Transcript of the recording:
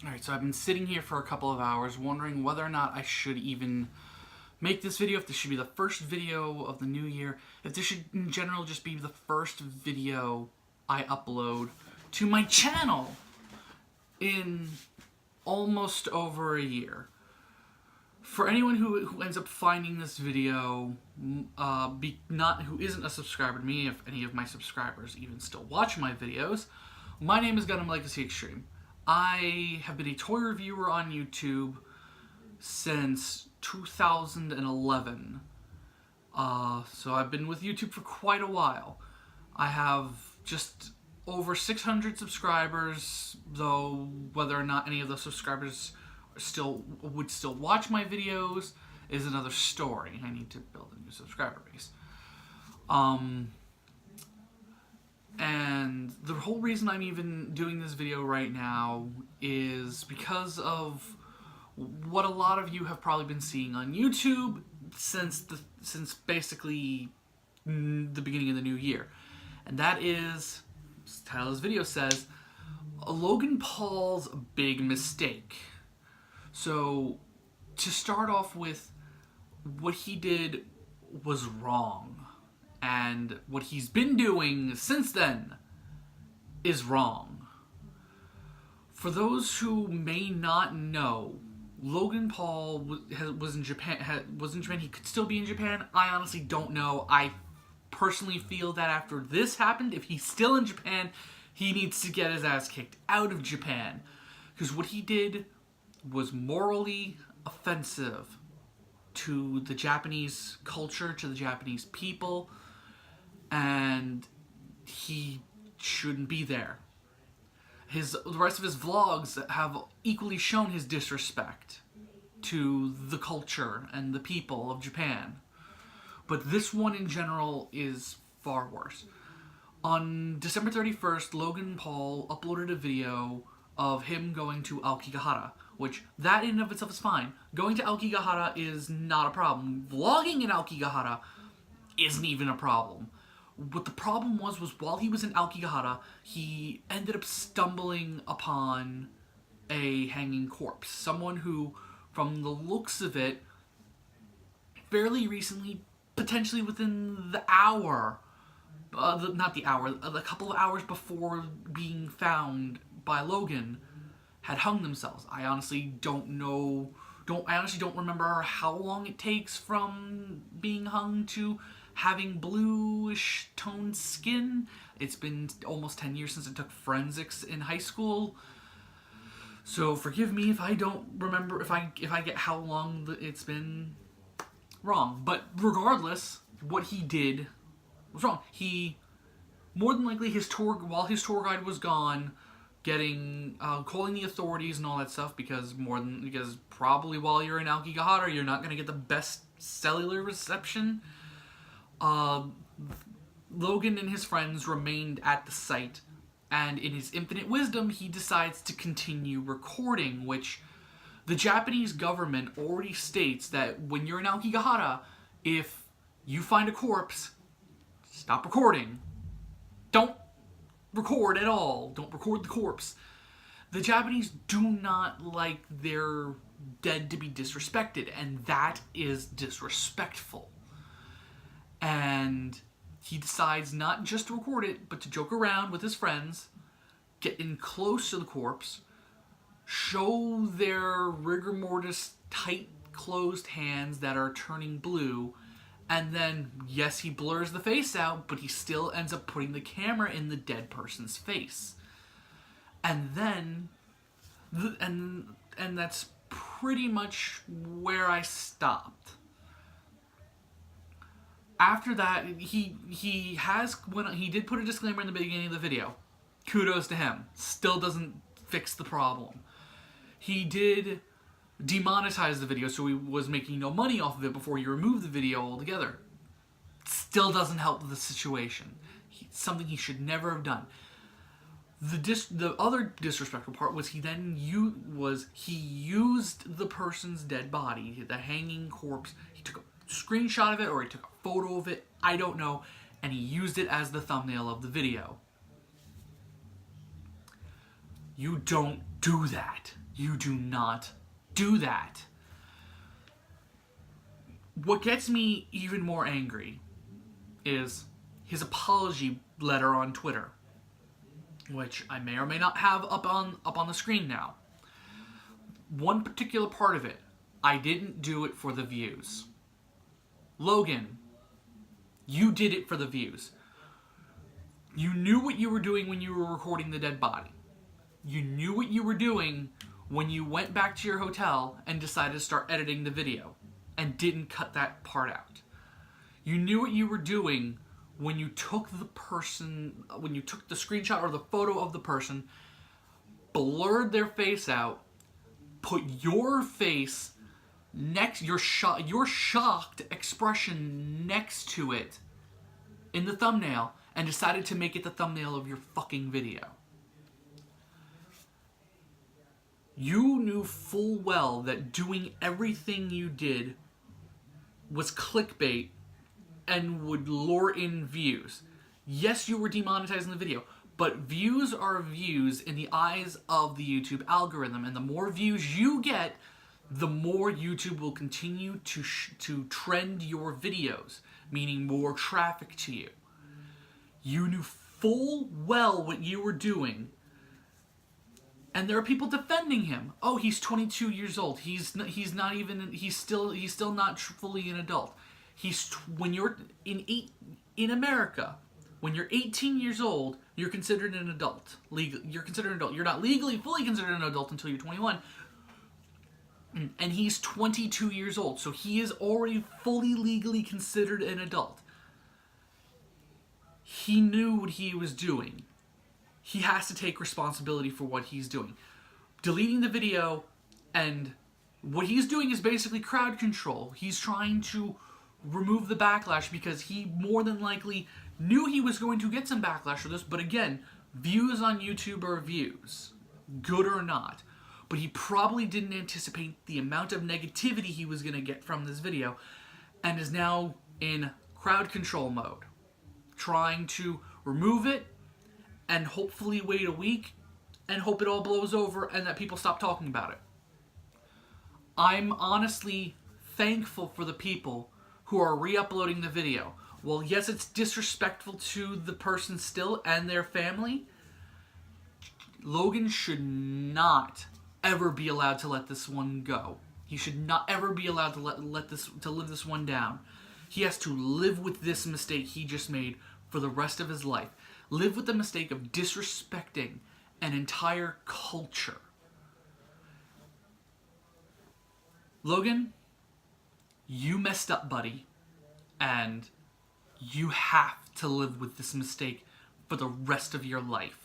Alright, so I've been sitting here for a couple of hours wondering whether or not I should even make this video, if this should be the first video of the new year, if this should in general just be the first video I upload to my channel in almost over a year. For anyone who ends up finding this video, who isn't a subscriber to me, if any of my subscribers even still watch my videos, my name is GundamLegacyExtreme. I have been a toy reviewer on YouTube since 2011. So I've been with YouTube for quite a while. I have just over 600 subscribers, though whether or not any of those subscribers would still watch my videos is another story. I need to build a new subscriber base. And the whole reason I'm even doing this video right now is because of what a lot of you have probably been seeing on YouTube since basically the beginning of the new year. And that is, as the title of this video says, Logan Paul's big mistake. So, to start off with, what he did was wrong. And what he's been doing since then is wrong. For those who may not know, Logan Paul was in Japan. He could still be in Japan. I honestly don't know. I personally feel that after this happened, if he's still in Japan, he needs to get his ass kicked out of Japan. Because what he did was morally offensive to the Japanese culture, to the Japanese people, and he shouldn't be there. The rest of his vlogs have equally shown his disrespect to the culture and the people of Japan. But this one in general is far worse. On December 31st, Logan Paul uploaded a video of him going to Aokigahara, which that in and of itself is fine. Going to Aokigahara is not a problem. Vlogging in Aokigahara isn't even a problem. What the problem was while he was in Aokigahara, he ended up stumbling upon a hanging corpse. Someone who, from the looks of it, fairly recently, potentially within the hour, not the hour, a couple of hours before being found by Logan, had hung themselves. I honestly don't know, I honestly don't remember how long it takes from being hung to having bluish toned skin. It's been almost 10 years since I took forensics in high school. So forgive me if I don't remember, if I get how long it's been wrong. But regardless, what he did was wrong. He, more than likely, while his tour guide was gone, calling the authorities and all that stuff, because probably while you're in Aokigahara, you're not going to get the best cellular reception. Logan and his friends remained at the site, and in his infinite wisdom, he decides to continue recording, which the Japanese government already states that when you're in Aokigahara, if you find a corpse, stop recording. Don't record at all. Don't record the corpse. The Japanese do not like their dead to be disrespected, and that is disrespectful. And he decides not just to record it, but to joke around with his friends, get in close to the corpse, show their rigor mortis tight closed hands that are turning blue, and then, yes, he blurs the face out, but he still ends up putting the camera in the dead person's face. And then, and that's pretty much where I stopped. After that, he did put a disclaimer in the beginning of the video. Kudos to him. Still doesn't fix the problem. He did demonetize the video, so he was making no money off of it before he removed the video altogether. Still doesn't help the situation. Something he should never have done. The other disrespectful part was he used the person's dead body, the hanging corpse. He took a screenshot of it, or he took a photo of it, I don't know, and he used it as the thumbnail of the video. You don't do that. You do not do that. What gets me even more angry is his apology letter on Twitter, which I may or may not have up on the screen now. One particular part of it, I didn't do it for the views. Logan, you did it for the views. You knew what you were doing when you were recording the dead body. You knew what you were doing when you went back to your hotel and decided to start editing the video and didn't cut that part out. You knew what you were doing when you took the screenshot or the photo of the person, blurred their face out, put your face next, your shocked expression next to it in the thumbnail, and decided to make it the thumbnail of your fucking video. You knew full well that doing everything you did was clickbait and would lure in views. Yes, you were demonetizing the video, but views are views in the eyes of the YouTube algorithm, and the more views you get, the more YouTube will continue to trend your videos, meaning more traffic to you. You knew full well what you were doing, and there are people defending him. Oh, he's 22 years old. He's still not fully an adult. When you're in America, when you're 18 years old, you're considered an adult. You're considered an adult. You're not legally fully considered an adult until you're 21. And he's 22 years old, so he is already fully legally considered an adult. He knew what he was doing. He has to take responsibility for what he's doing. Deleting the video, and what he's doing is basically crowd control. He's trying to remove the backlash because he more than likely knew he was going to get some backlash for this, but again, views on YouTube are views, good or not. But he probably didn't anticipate the amount of negativity he was going to get from this video, and is now in crowd control mode, trying to remove it and hopefully wait a week and hope it all blows over and that people stop talking about it. I'm honestly thankful for the people who are re-uploading the video. Well, yes, it's disrespectful to the person still and their family. Logan should not ever be allowed to let this one go. He should not ever be allowed to live this one down. He has to live with this mistake he just made for the rest of his life. Live with the mistake of disrespecting an entire culture. Logan, you messed up, buddy, and you have to live with this mistake for the rest of your life.